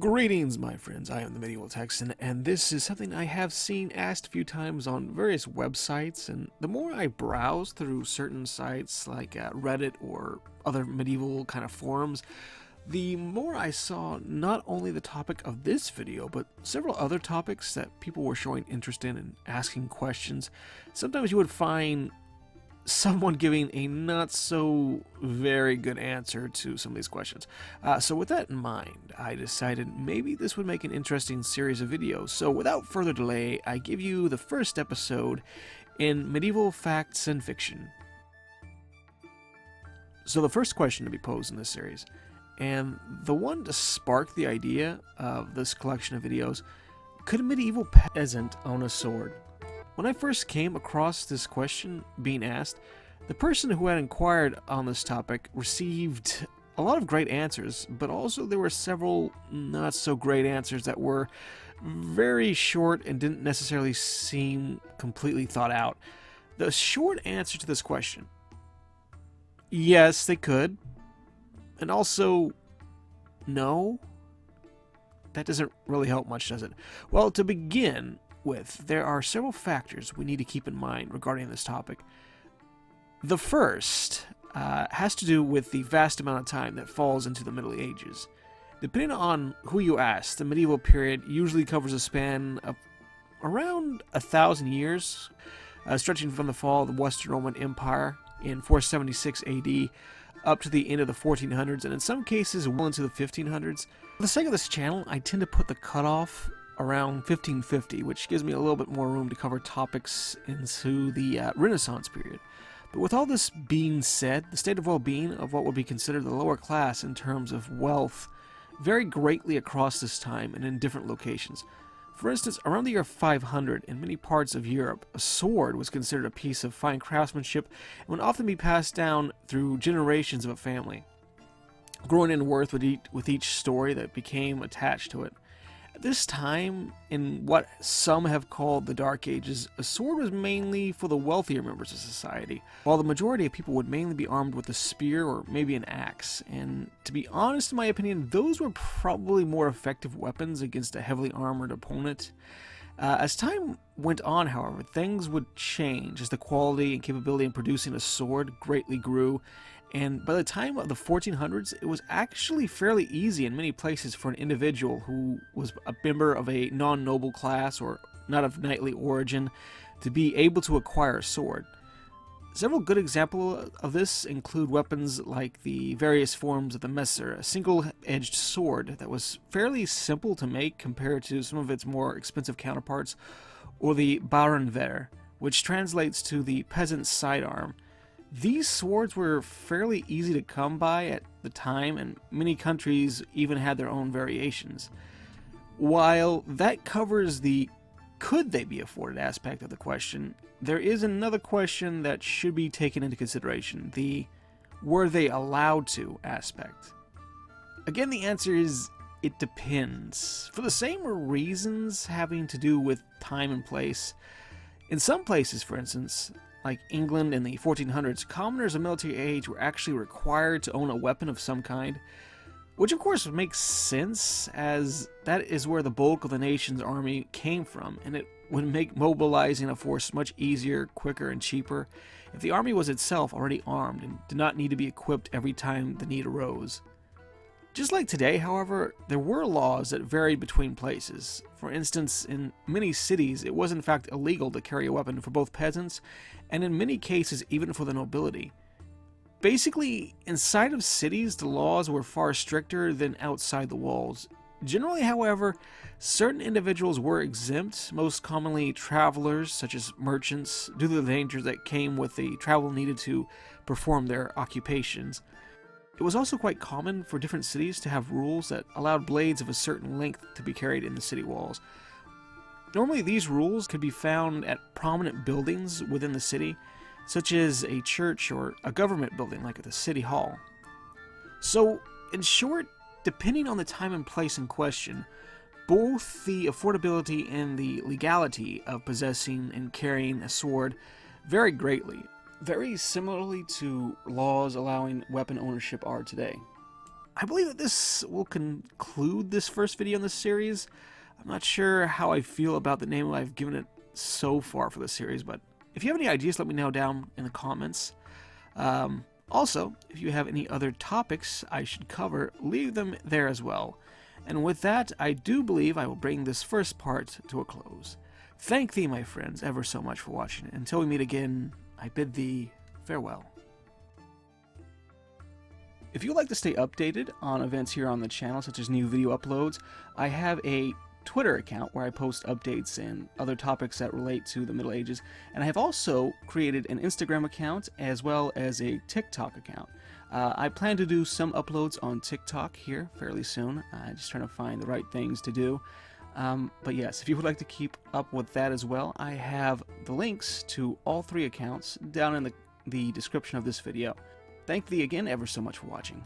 Greetings, my friends. I am the Medieval Texan, and this is something I have seen asked a few times on various websites. And the more I browse through certain sites like Reddit or other medieval kind of forums, the more I saw not only the topic of this video, but several other topics that people were showing interest in and asking questions. Sometimes you would find someone giving a not so very good answer to some of these questions. So with that in mind, I decided maybe this would make an interesting series of videos. So without further delay, I give you the first episode in Medieval Facts and Fiction. So the first question to be posed in this series, and the one to spark the idea of this collection of videos: could a medieval peasant own a sword? When I first came across this question being asked, the person who had inquired on this topic received a lot of great answers, but also there were several not so great answers that were very short and didn't necessarily seem completely thought out. The short answer to this question: yes, they could. And also, no. That doesn't really help much, does it? Well, to begin with, there are several factors we need to keep in mind regarding this topic. The first has to do with the vast amount of time that falls into the Middle Ages. Depending on who you ask, the medieval period usually covers a span of around 1,000 years, stretching from the fall of the Western Roman Empire in 476 AD up to the end of the 1400s, and in some cases well into the 1500s. For the sake of this channel, I tend to put the cutoff around 1550, which gives me a little bit more room to cover topics into the Renaissance period. But with all this being said, the state of well-being of what would be considered the lower class in terms of wealth varied greatly across this time and in different locations. For instance, around the year 500, in many parts of Europe, a sword was considered a piece of fine craftsmanship and would often be passed down through generations of a family, growing in worth with each story that became attached to it. At this time, in what some have called the Dark Ages, a sword was mainly for the wealthier members of society, while the majority of people would mainly be armed with a spear or maybe an axe. And to be honest, in my opinion, those were probably more effective weapons against a heavily armored opponent. As time went on, however, things would change as the quality and capability in producing a sword greatly grew, and by the time of the 1400s, it was actually fairly easy in many places for an individual who was a member of a non-noble class or not of knightly origin to be able to acquire a sword. Several good examples of this include weapons like the various forms of the messer, a single-edged sword that was fairly simple to make compared to some of its more expensive counterparts, or the bauernwehr, which translates to the peasant's sidearm. These swords were fairly easy to come by at the time, and many countries even had their own variations. While that covers the could they be afforded aspect of the question, there is another question that should be taken into consideration: the were they allowed to aspect. Again, the answer is it depends, for the same reasons having to do with time and place. In some places, for instance, like England in the 1400s, commoners of military age were actually required to own a weapon of some kind, which of course makes sense, as that is where the bulk of the nation's army came from, and it would make mobilizing a force much easier, quicker, and cheaper if the army was itself already armed and did not need to be equipped every time the need arose. Just like today, however, there were laws that varied between places. For instance, in many cities, it was in fact illegal to carry a weapon for both peasants, and in many cases even for the nobility. Basically, inside of cities, the laws were far stricter than outside the walls. Generally, however, certain individuals were exempt, most commonly travelers, such as merchants, due to the dangers that came with the travel needed to perform their occupations. It was also quite common for different cities to have rules that allowed blades of a certain length to be carried in the city walls. Normally, these rules could be found at prominent buildings within the city, such as a church or a government building like at the city hall. So, in short, depending on the time and place in question, both the affordability and the legality of possessing and carrying a sword vary greatly, very similarly to laws allowing weapon ownership are today. I believe that this will conclude this first video in this series. I'm not sure how I feel about the name I've given it so far for this series, but if you have any ideas, let me know down in the comments. Also, if you have any other topics I should cover, leave them there as well. And with that, I do believe I will bring this first part to a close. Thank thee, my friends, ever so much for watching. Until we meet again, I bid thee farewell. If you would like to stay updated on events here on the channel, such as new video uploads, I have a Twitter account where I post updates and other topics that relate to the Middle Ages, and I have also created an Instagram account as well as a TikTok account. I plan to do some uploads on TikTok here fairly soon. Just trying to find the right things to do. But yes, if you would like to keep up with that as well, I have the links to all 3 accounts down in the description of this video. Thank thee again ever so much for watching.